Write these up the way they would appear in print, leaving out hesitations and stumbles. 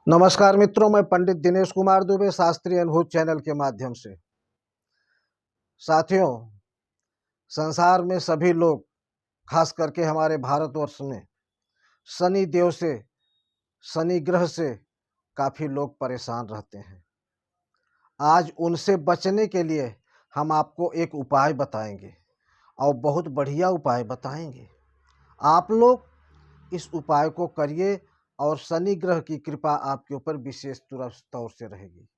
नमस्कार मित्रों, मैं पंडित दिनेश कुमार दुबे शास्त्रीय अनुभूत चैनल के माध्यम से। साथियों, संसार में सभी लोग, खास करके हमारे भारतवर्ष में शनि देव से, शनि ग्रह से काफ़ी लोग परेशान रहते हैं। आज उनसे बचने के लिए हम आपको एक उपाय बताएंगे और बहुत बढ़िया उपाय बताएंगे। आप लोग इस उपाय को करिए और शनि ग्रह की कृपा आपके ऊपर विशेष तौर से रहेगी।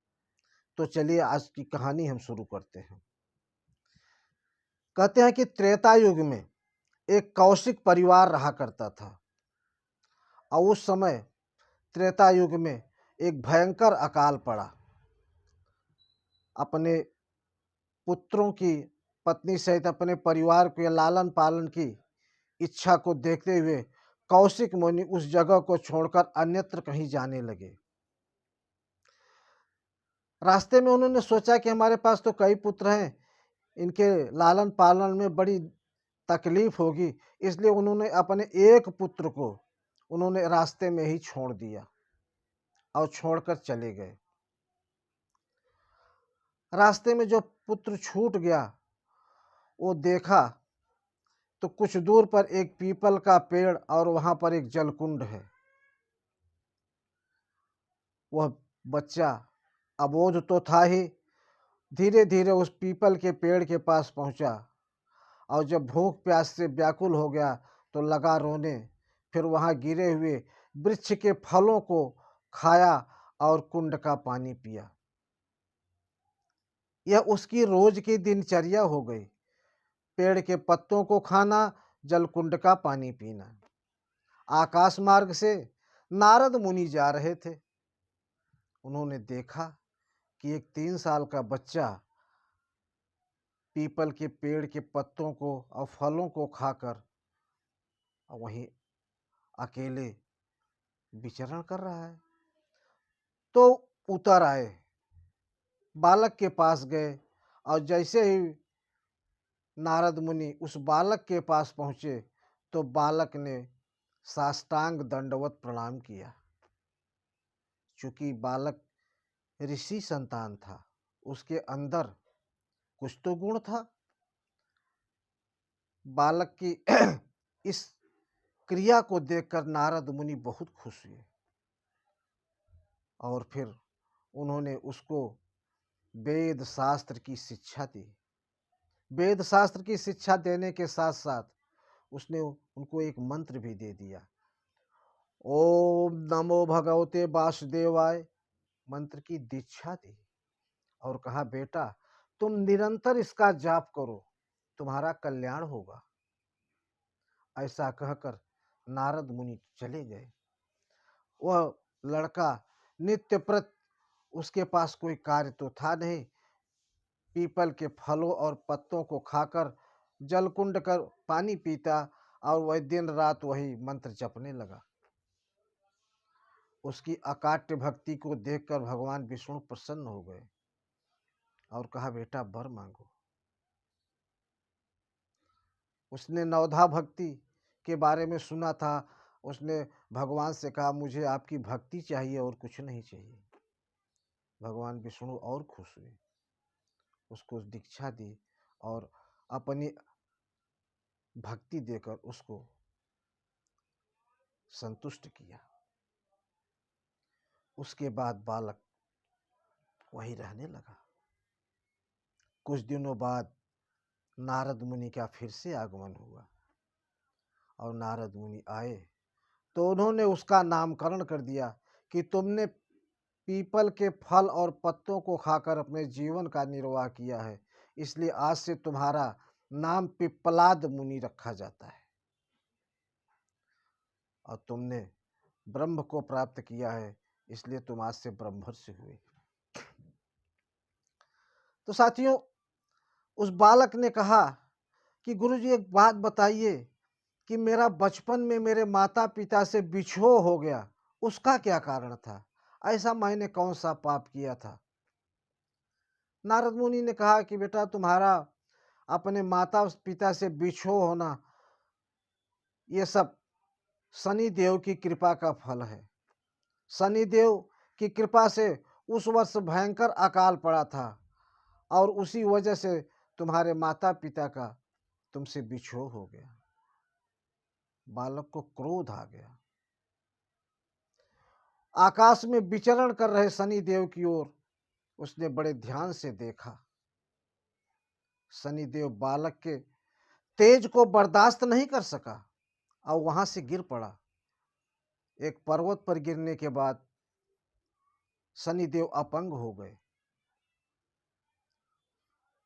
तो चलिए आज की कहानी हम शुरू करते हैं। कहते हैं कि त्रेता युग में एक कौशिक परिवार रहा करता था और उस समय त्रेता युग में एक भयंकर अकाल पड़ा। अपने पुत्रों की, पत्नी सहित अपने परिवार के लालन पालन की इच्छा को देखते हुए कौशिक मुनि उस जगह को छोड़कर अन्यत्र कहीं जाने लगे। रास्ते में उन्होंने सोचा कि हमारे पास तो कई पुत्र हैं, इनके लालन पालन में बड़ी तकलीफ होगी, इसलिए उन्होंने अपने एक पुत्र को उन्होंने रास्ते में ही छोड़ दिया और छोड़कर चले गए। रास्ते में जो पुत्र छूट गया वो देखा तो कुछ दूर पर एक पीपल का पेड़ और वहां पर एक जलकुंड है। वह बच्चा अबोध तो था ही, धीरे धीरे उस पीपल के पेड़ के पास पहुंचा और जब भूख प्यास से व्याकुल हो गया तो लगा रोने। फिर वहां गिरे हुए वृक्ष के फलों को खाया और कुंड का पानी पिया। यह उसकी रोज की दिनचर्या हो गई, पेड़ के पत्तों को खाना, जल कुंड का पानी पीना। आकाश मार्ग से नारद मुनि जा रहे थे। उन्होंने देखा कि एक 3 साल का बच्चा पीपल के पेड़ के पत्तों को और फलों को खाकर वहीं अकेले विचरण कर रहा है। तो उतर आए, बालक के पास गए और जैसे ही नारद मुनि उस बालक के पास पहुंचे तो बालक ने साष्टांग दंडवत प्रणाम किया। चूंकि बालक ऋषि संतान था, उसके अंदर कुछ तो गुण था। बालक की इस क्रिया को देखकर नारद मुनि बहुत खुश हुए और फिर उन्होंने उसको वेद शास्त्र की शिक्षा दी। वेद शास्त्र की शिक्षा देने के साथ साथ उसने उनको एक मंत्र भी दे दिया, ओम नमो भगवते वासुदेवाय मंत्र की दीक्षा दी और कहा, बेटा तुम निरंतर इसका जाप करो, तुम्हारा कल्याण होगा। ऐसा कहकर नारद मुनि चले गए। वह लड़का नित्य प्रत, उसके पास कोई कार्य तो था नहीं, पीपल के फलों और पत्तों को खाकर जलकुंड कर पानी पीता और वह दिन रात वही मंत्र जपने लगा। उसकी अकाट्य भक्ति को देखकर भगवान विष्णु प्रसन्न हो गए और कहा, बेटा वर मांगो। उसने नवधा भक्ति के बारे में सुना था। उसने भगवान से कहा, मुझे आपकी भक्ति चाहिए और कुछ नहीं चाहिए। भगवान विष्णु और खुश हुए, उसको दीक्षा दी और अपनी भक्ति देकर उसको संतुष्ट किया। उसके बाद बालक वहीं रहने लगा। कुछ दिनों बाद नारद मुनि का फिर से आगमन हुआ और नारद मुनि आए तो उन्होंने उसका नामकरण कर दिया कि तुमने पीपल के फल और पत्तों को खाकर अपने जीवन का निर्वाह किया है, इसलिए आज से तुम्हारा नाम पिप्पलाद मुनि रखा जाता है और तुमने ब्रह्म को प्राप्त किया है, इसलिए तुम आज से ब्रह्मर्षि हुए। तो साथियों, उस बालक ने कहा कि गुरुजी एक बात बताइए कि मेरा बचपन में मेरे माता पिता से बिछोह हो गया, उसका क्या कारण था? ऐसा मैंने कौन सा पाप किया था? नारद मुनि ने कहा कि बेटा तुम्हारा अपने माता पिता से बिछोह होना, ये सब शनि देव की कृपा का फल है। शनि देव की कृपा से उस वर्ष भयंकर अकाल पड़ा था और उसी वजह से तुम्हारे माता पिता का तुमसे बिछोह हो गया। बालक को क्रोध आ गया। आकाश में विचरण कर रहे शनिदेव की ओर उसने बड़े ध्यान से देखा। शनिदेव बालक के तेज को बर्दाश्त नहीं कर सका और वहां से गिर पड़ा। एक पर्वत पर गिरने के बाद शनिदेव अपंग हो गए।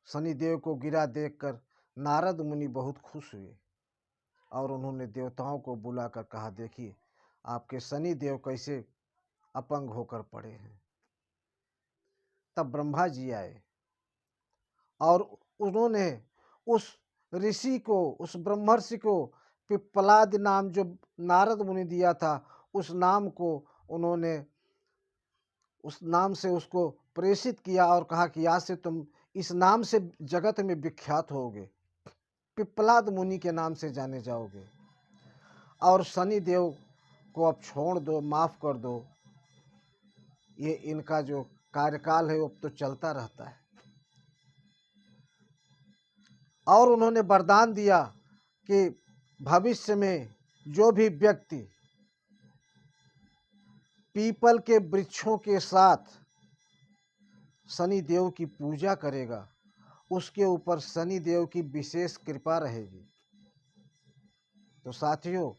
शनिदेव को गिरा देखकर नारद मुनि बहुत खुश हुए और उन्होंने देवताओं को बुलाकर कहा, देखिए आपके शनिदेव कैसे अपंग होकर पड़े हैं। तब ब्रह्मा जी आए और उन्होंने उस ऋषि को, उस ब्रह्मर्षि को पिप्पलाद नाम जो नारद मुनि दिया था, उस नाम को उन्होंने उस नाम से उसको प्रेषित किया और कहा कि आज से तुम इस नाम से जगत में विख्यात होगे, पिप्पलाद मुनि के नाम से जाने जाओगे और शनि देव को अब छोड़ दो, माफ कर दो। ये इनका जो कार्यकाल है वो अब तो चलता रहता है। और उन्होंने वरदान दिया कि भविष्य में जो भी व्यक्ति पीपल के वृक्षों के साथ शनि देव की पूजा करेगा, उसके ऊपर शनि देव की विशेष कृपा रहेगी। तो साथियों,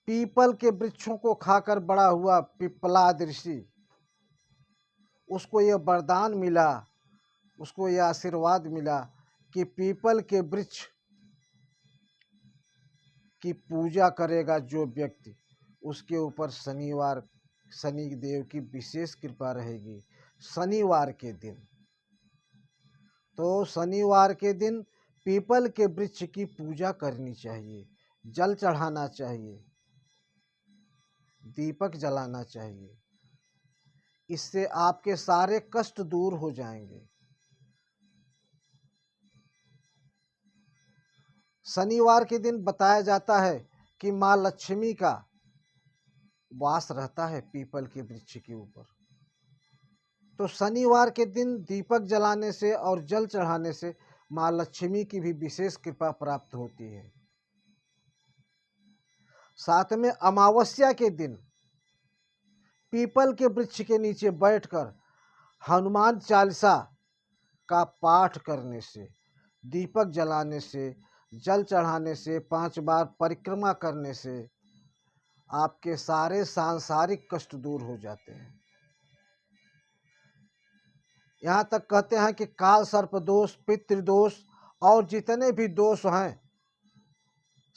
पीपल के वृक्षों को खाकर बड़ा हुआ पिप्पलाद ऋषि, उसको यह वरदान मिला, उसको यह आशीर्वाद मिला कि पीपल के वृक्ष की पूजा करेगा जो व्यक्ति, उसके ऊपर शनि देव की विशेष कृपा रहेगी। शनिवार के दिन, तो शनिवार के दिन पीपल के वृक्ष की पूजा करनी चाहिए, जल चढ़ाना चाहिए, दीपक जलाना चाहिए। इससे आपके सारे कष्ट दूर हो जाएंगे। शनिवार के दिन बताया जाता है कि माँ लक्ष्मी का वास रहता है पीपल के वृक्ष के ऊपर। तो शनिवार के दिन दीपक जलाने से और जल चढ़ाने से माँ लक्ष्मी की भी विशेष कृपा प्राप्त होती है। साथ में अमावस्या के दिन पीपल के वृक्ष के नीचे बैठकर हनुमान चालीसा का पाठ करने से, दीपक जलाने से, जल चढ़ाने से, 5 बार परिक्रमा करने से आपके सारे सांसारिक कष्ट दूर हो जाते हैं। यहाँ तक कहते हैं कि काल सर्प दोष, पितृदोष और जितने भी दोष हैं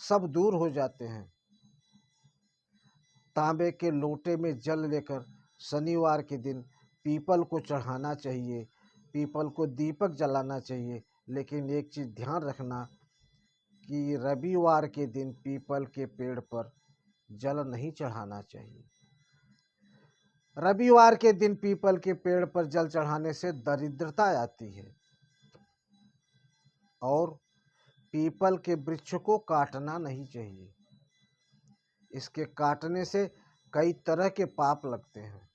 सब दूर हो जाते हैं। तांबे के लोटे में जल लेकर शनिवार के दिन पीपल को चढ़ाना चाहिए, पीपल को दीपक जलाना चाहिए। लेकिन एक चीज़ ध्यान रखना कि रविवार के दिन पीपल के पेड़ पर जल नहीं चढ़ाना चाहिए। रविवार के दिन पीपल के पेड़ पर जल चढ़ाने से दरिद्रता आती है और पीपल के वृक्ष को काटना नहीं चाहिए। इसके काटने से कई तरह के पाप लगते हैं।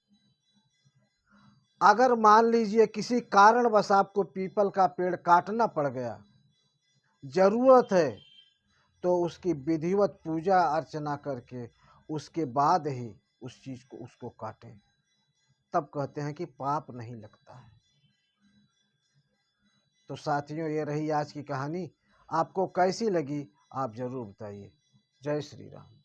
अगर मान लीजिए किसी कारणवश आपको पीपल का पेड़ काटना पड़ गया, जरूरत है, तो उसकी विधिवत पूजा अर्चना करके उसके बाद ही उस चीज़ को उसको काटें, तब कहते हैं कि पाप नहीं लगता है। तो साथियों, ये रही आज की कहानी। आपको कैसी लगी आप ज़रूर बताइए। जय श्री राम।